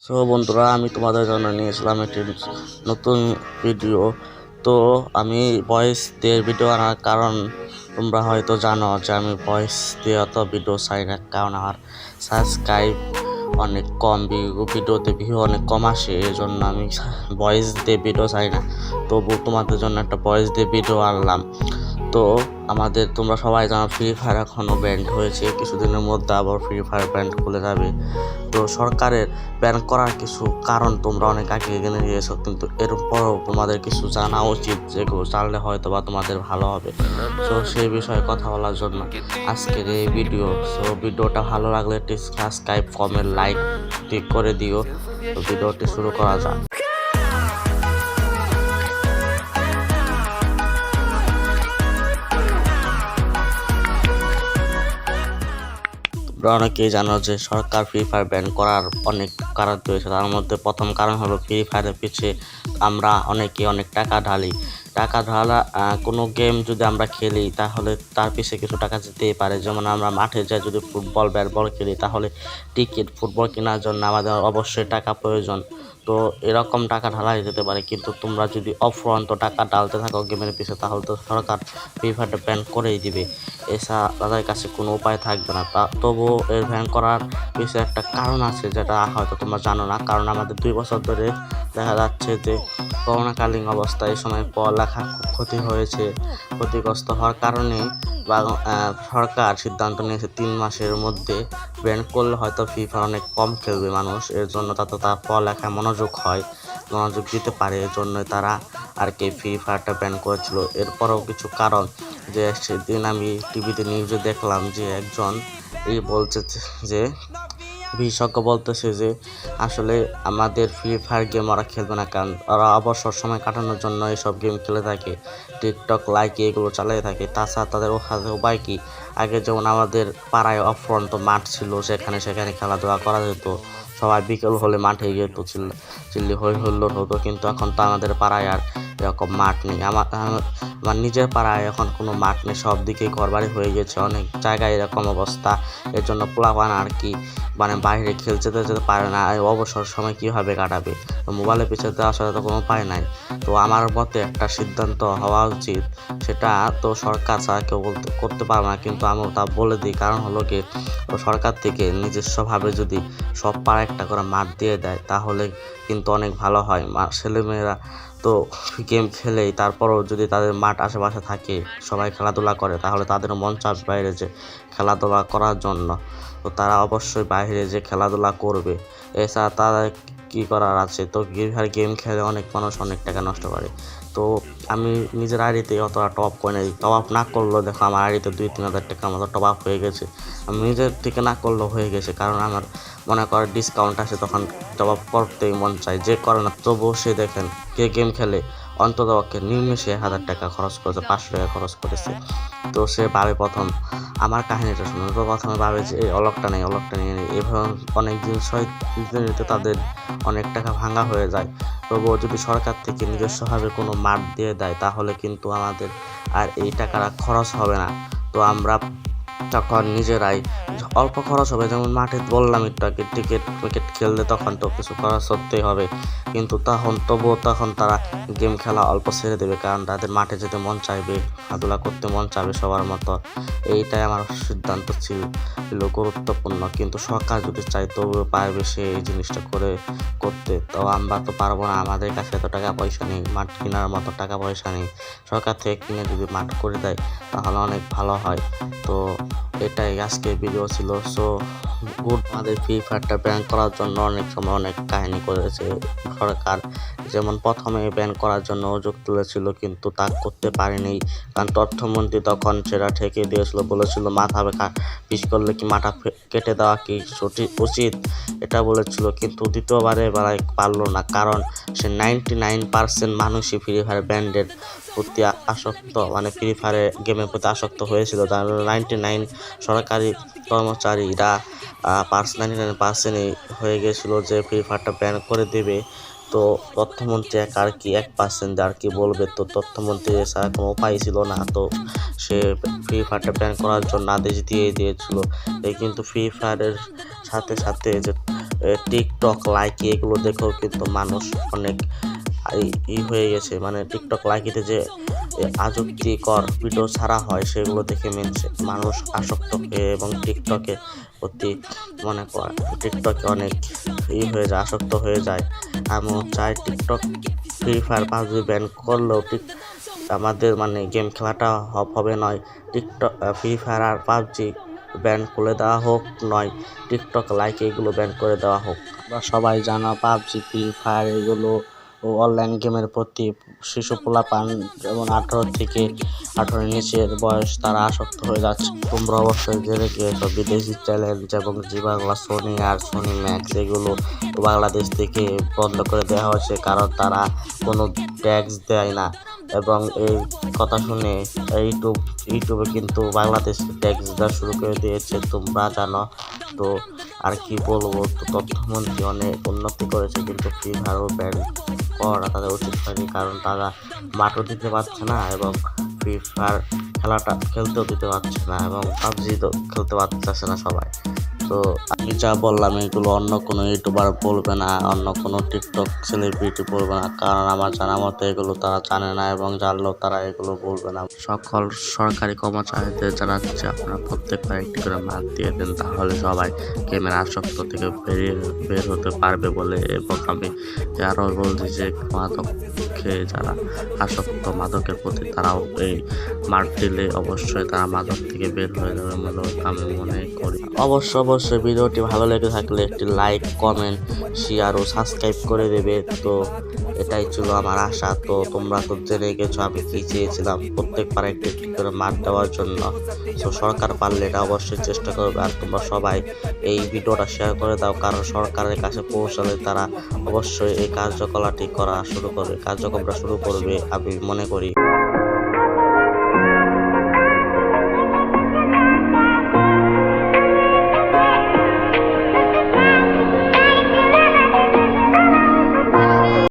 So বন্ধুরা, আমি তোমাদের জন্য নিয়ে এসলাম একটি নতুন ভিডিও। তো আমি ভয়েস দিয়ে ভিডিও আনার কারণ তোমরা হয়তো জানো যে আমি ভয়েস দিয়ে অত ভিডিও চাই না, কারণ আমার সাবস্ক্রাইব অনেক কম, ভিডিওতে ভিউ অনেক কম আসে, এই জন্য আমি ভয়েস দিয়ে ভিডিও চাই না। তবু তোমাদের জন্য একটা ভয়েস দিয়ে ভিডিও আনলাম। তো তোমরা সবাই জানো ফ্রি ফায়ার এখনও ব্যান্ড হয়েছে, কিছুদিনের মধ্যে আবার ফ্রি ফায়ার ব্যান্ড খুলে যাবে। তো সরকারের ব্যান করার কিছু কারণ তোমরা অনেক আগে জেনে গিয়েছো, কিন্তু এরপরও তোমাদের কিছু জানা উচিত, যেগুলো জানলে হয়তো বা তোমাদের ভালো হবে। তো সেই বিষয়ে কথা বলার জন্য আজকের এই ভিডিও। সো ভিডিওটা ভালো লাগলে একটি সাবস্ক্রাইব, কমেন্ট, লাইক ক্লিক করে দিও। তো ভিডিওটি শুরু করা যাক। অনেকেই জানো যে সরকার ফ্রি ফায়ার ব্যান করার অনেক কারণ রয়েছে। তার মধ্যে প্রথম কারণ হলো ফ্রি ফায়ারের পিছিয়ে আমরা অনেক টাকা ঢালি। টাকা ঢালা কোনো গেম যদি আমরা খেলি তাহলে তার পিছিয়ে কিছু টাকা যেতেই পারে। যেমন আমরা মাঠে যাই যদি ফুটবল, ব্যাট বল খেলি, তাহলে টিকিট, ফুটবল কেনার জন্য আমাদের অবশ্যই টাকা প্রয়োজন। তো এরকম টাকা ঢালাই যেতে পারে, কিন্তু তোমরা যদি অফুরন্ত টাকা ঢালতে থাকো গেমের পিছনে, তাহলে তো সরকার ফ্রি ফায়ারটা ব্যান করেই দিবে। এছাড়া তাদের কাছে কোনো উপায় থাকবে না। তবুও এর ব্যান করার পিছনে একটা কারণ আছে, যেটা হয়তো তোমরা জানো না। কারণ আমাদের 2 বছর ধরে দেখা যাচ্ছে যে করোনাকালীন অবস্থায় এই সময় পড়ালেখা খুব ক্ষতি হয়েছে। ক্ষতিগ্রস্ত হওয়ার কারণে সরকার সিদ্ধান্ত নিয়েছে 3 মাসের মধ্যে ব্যান করলে হয়তো ফ্রি ফায়ার অনেক কম খেলবে মানুষ। এর জন্য তাতে তার পড়ালেখায় মনোযোগ দিতে পারে। এর জন্য তারা আর কি ফ্রি ফায়ারটা ব্যান করেছিল। এরপরও কিছু কারণ, যে সেদিন আমি টিভিতে নিউজে দেখলাম যে একজন বলছে যে বিশেষজ্ঞ বলতেছে যে আসলে আমাদের ফ্রি ফায়ার গেম ওরা খেলবে না, কারণ ওরা অবসর সময় কাটানোর জন্য এইসব গেম খেলে থাকে, টিকটক, লাইক এগুলো চালিয়ে থাকে। তাছাড়া তাদের উপায় কি? আগে যেমন আমাদের পাড়ায় অফুরন্ত মাঠ ছিল, সেখানে খেলাধুলা করা যেত, সবাই বিকেল হলে মাঠে যেত, চিল্লি হই হুল্লোড় হতো। কিন্তু এখন তো আমাদের পাড়ায় আর এরকম মাঠ নেই। আমার নিজের পাড়ায় এখন কোনো মাঠ নেই, সব দিকে ঘরবাড়ি হয়ে গেছে, অনেক জায়গায় এরকম অবস্থা। এর জন্য পোলাপান আর কি বাইরে খেলতে যেতে পারে না। অবসর সময় কীভাবে কাটাবে? মোবাইলের পিছনে দেওয়ার সাথে তো কোনো উপায় নাই। তো আমার মতে একটা সিদ্ধান্ত হওয়া উচিত, সেটা তো সরকার ছাড়া কেউ করতে পারবে না, কিন্তু আমি তা বলে দিই। কারণ হলো কি, সরকার থেকে নিজস্বভাবে যদি সব পাড়া একটা করে মাঠ দিয়ে দেয়, তাহলে কিন্তু অনেক ভালো হয়। ছেলেমেয়েরা তো গেম খেলেই, তারপরও যদি তাদের মাঠ আশেপাশে থাকে, সবাই খেলাধুলা করে, তাহলে তাদের মন চায় বাইরে যে খেলাধুলা করার জন্য। তো তারা অবশ্যই বাইরে যে খেলাধুলা করবে। এছাড়া তাদের কী করার আছে? তো গেম খেলে অনেক মানুষ অনেক টাকা নষ্ট করে। তো আমি নিজের আইডিতে অতটা টপ করে নিই, টপ আপ না করলেও দেখো আমার আইডিতে 2-3 হাজার টাকার মতো টপ আপ হয়ে গেছে। আমি নিজের থেকে না করলেও হয়ে গেছে, কারণ আমার মনে করে ডিসকাউন্ট আসে, তখন টপ আপ করতেই মন চায়। যে করে না, তবুও সে দেখেন কে গেম খেলে অন্তত পক্ষে নিম্নে 1,000 টাকা খরচ করেছে, 500 টাকা খরচ করেছে। তো সে ভাবে, প্রথম আমার কাহিনীটা শুনে তো প্রথমে ভাবে যে এই অলকটা নেই, এভাবে অনেক দিন নিতে তাদের অনেক টাকা ভাঙা হয়ে যায়। তবুও যদি সরকার থেকে নিজস্বভাবে কোনো মাঠ দিয়ে দেয়, তাহলে কিন্তু আমাদের আর এই টাকাটা খরচ হবে না। তো আমরা তখন নিজেরাই অল্প খরচ হবে, যেমন মাঠে বললাম একটু আগে, ক্রিকেট খেললে তখন তো কিছু খরচ করতেই হবে, কিন্তু তখন তারা গেম খেলা অল্প ছেড়ে দেবে, কারণ তাদের মাঠে যেতে মন চাইবে, খেলাধুলা করতে মন চাইবে সবার মতো। এইটাই আমার সিদ্ধান্ত ছিল গুরুত্বপূর্ণ। কিন্তু সরকার যদি চাই, তবুও পারবে সে এই জিনিসটা করতে। তো আমরা তো পারবো না, আমাদের কাছে এত টাকা পয়সা নেই, মাঠ কেনার মতো টাকা পয়সা নেই। সরকার থেকে কিনে যদি মাঠ করে দেয়, তাহলে অনেক ভালো হয়। তো এটাই আজকের ভিডিও ছিল। সো আমাদের ফ্রি ফায়ারটা ব্যান করার জন্য অনেক সময় অনেক কাহিনী করেছে সরকার। যেমন প্রথমে ব্যান করার জন্য অভিযোগ তুলেছিল, কিন্তু তা করতে পারেনি, কারণ তথ্যমন্ত্রী তখন সেটা ঠেকে দিয়েছিল, বলেছিল মাথা পিস করলে কি মাথা কেটে দেওয়া কি উচিত, এটা বলেছিল। কিন্তু দ্বিতীয়বারে পারলো না, কারণ সে 99% মানুষই ফ্রি ফায়ার ব্যান্ডের প্রতি আসক্ত, ফ্রি ফায়ারে গেমের প্রতি আসক্ত হয়েছিল। যার 99 সরকারি কর্মচারীরা 99% হয়ে গেছিল যে ফ্রি ফায়ারটা ব্যান করে দেবে। তো তথ্যমন্ত্রী আর কি 1% আর কি বলবে? তো তথ্যমন্ত্রী এছাড়া কোনো উপায় ছিল না, তো সে ফ্রি ফায়ারটা ব্যান করার জন্য আদেশ দিয়েছিল। এই কিন্তু ফ্রি ফায়ারের সাথে যে টিকটক লাইকি এগুলো দেখেও কিন্তু মানুষ অনেক হয়ে গেছে, মানে টিকটক লাইকিতে যে আযুক্তিকর ভিডিও ছাড়া হয় সেগুলো দেখে মানুষ আসক্ত হয়ে এবং টিকটকে প্রতি মনে করে টিকটকে অনেক হয়ে যায়, আসক্ত হয়ে যায়। আমিও চাই TikTok, Free Fire, PUBG ban করলেও আমাদের মানে গেম খেলাটা হবে নয়, টিকটক, ফ্রি ফায়ার আর পাবজি ব্যান করে দেওয়া হোক, নয় টিকটক লাইক এগুলো ব্যান করে দেওয়া হোক। আমরা সবাই জানো পাবজি, ফ্রি ফায়ার এগুলো অনলাইন গেমের প্রতি শিশু পোলাপান যেমন 18 নিচের বয়স তারা আসক্ত হয়ে যাচ্ছে। তোমরা অবশ্যই জেনে গিয়েছো বিদেশি চ্যানেল যেমন জি বাংলা, সোনি আর সোনি ম্যাক্স এগুলো বাংলাদেশ থেকে বন্ধ করে দেওয়া হয়েছে, কারণ তারা কোনো ট্যাক্স দেয় না। এবং এই কথা শুনে ইউটিউবে কিন্তু বাংলাদেশ ট্যাক্স দেওয়া শুরু করে দিয়েছে, তোমরা জানো। তো আর কি বলবো, তো তথ্যমন্ত্রী অনেক উন্নতি করেছে, কিন্তু ফ্রি ফায়ারও ব্যান করা তাদের উচিত হয়নি, কারণ তারা মাঠও দিতে পারছে না এবং ফ্রি ফায়ার খেলাটা খেলতেও দিতে পারছে না এবং পাবজি তো খেলতে পারতেছে না সবাই। তো আমি যা বললাম এগুলো অন্য কোনো ইউটিউবার বলবে না, অন্য কোনো টিকটক সেলিব্রিটি বলবে না, কারণ আমার জানা মতো এগুলো তারা জানে না এবং জানলেও তারা এগুলো বলবে না। সকল সরকারি কর্মচারীদের জানাচ্ছে আপনারা প্রত্যেকবার একটি করে মার্ক দিয়ে দেন, তাহলে সবাই গেমের আসক্ত থেকে বের হতে পারবে বলে। এবং আমি আরও বলছি যে মাদকে যারা আসক্ত, মাদকের প্রতি তারাও এই মার্ক দিলে অবশ্যই তারা মাদক থেকে বের হয়ে যাবে বলে আমি মনে করি। অবশ্যই ভিডিওটি ভালো লেগে থাকলে একটি লাইক, কমেন্ট, শেয়ার ও সাবস্ক্রাইব করে দেবে। তো এটাই ছিল আমার আশা। তো তোমরা তো জেনে গেছো আমি কি চেয়েছিলাম, প্রত্যেকবার একটি করে মার্ক দেওয়ার জন্য। তো সরকার পারলে এটা অবশ্যই চেষ্টা করবে, আর তোমরা সবাই এই ভিডিওটা শেয়ার করে দাও, কারণ সরকারের কাছে পৌঁছালে তারা অবশ্যই এই কার্যকলাপটি কার্যক্রমটা শুরু করবে আমি মনে করি।